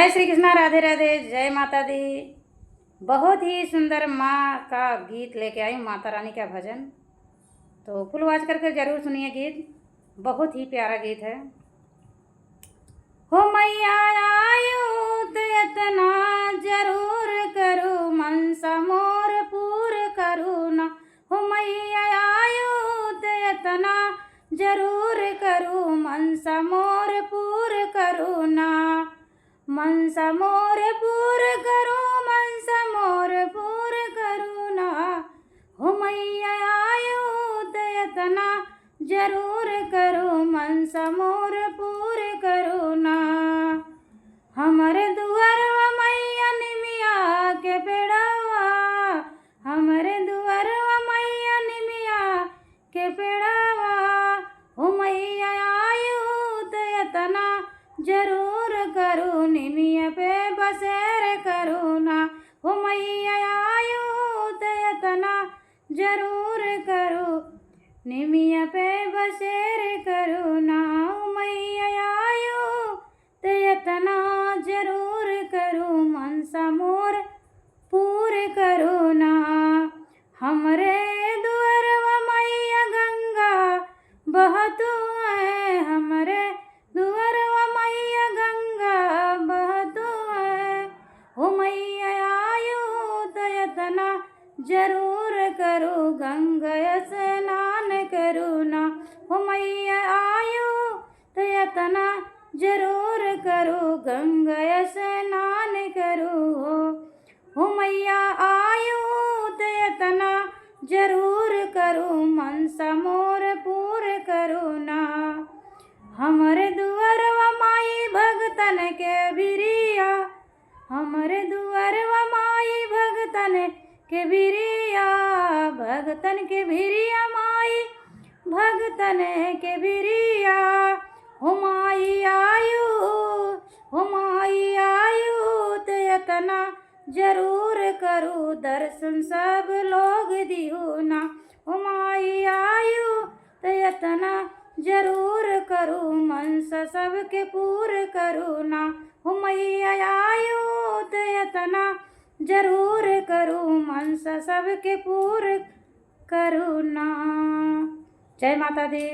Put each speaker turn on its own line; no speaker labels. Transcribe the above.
जय श्री कृष्णा, राधे राधे, जय माता दी। बहुत ही सुंदर माँ का गीत लेके आई, माता रानी का भजन। तो फुल आवाज करके जरूर सुनिए गीत, बहुत ही प्यारा गीत है। हो मैया आयु तो इतना जरूर करूँ, मनसा मोर पूर करूँ ना। हो मैया आयु तो इतना जरूर करूँ, मनसा मोर पूर करूँ ना। मनसा मोर पूर करूँ, मनसा मोर पूर करूँ ना। हो मैया आयु तो इतना जरूर करूँ, मनसा मोर पूर करूँ ना। हमरे दुआरवा मैया निमिया के पेड़वा, हमरे दुआरवा मैया निमिया के पेड़वा। हो मैया आयु तो इतना जरूर करूँ, निमिया पे बसेर करूँ ना। हो मैया आयु तो इतना जरूर करूँ, निमिया पे बसेर करूँ ना। हो मैया आयु तो इतना जरूर करूँ, मनसा मोर पूर करूँ ना। हमरे दुआरवा मैया गंगा बहतु है, हमरे दुआरवा मैया गंगा बहतु है। हो मैया आयु तो इतना जरूर करूँ, गंगा स्नान करूँ ना। हो मैया आयु तो इतना जरूर करूँ, गंगा स्नान करूँ। हो मैया आयु तो इतना जरूर करूँ, मनसा मोर पूर करूँ ना। हमरे दुआरवा माई भगतन के बिरिया, हमरे दुआरवा माई भगतन के बिरिया, भगतन के बिरिया माई भगतन के बिरिया। हो माई आयु, हो माई आयु तो इतना जरूर करूँ, दर्शन सब लोग दिहु ना। हो माई आयु तो इतना जरूर करूँ, मनसा सबके पूर करूँ ना। हो मैया आयु तो इतना जरूर करूँ, मनसा सबके पूर करूँ ना। जय माता दी।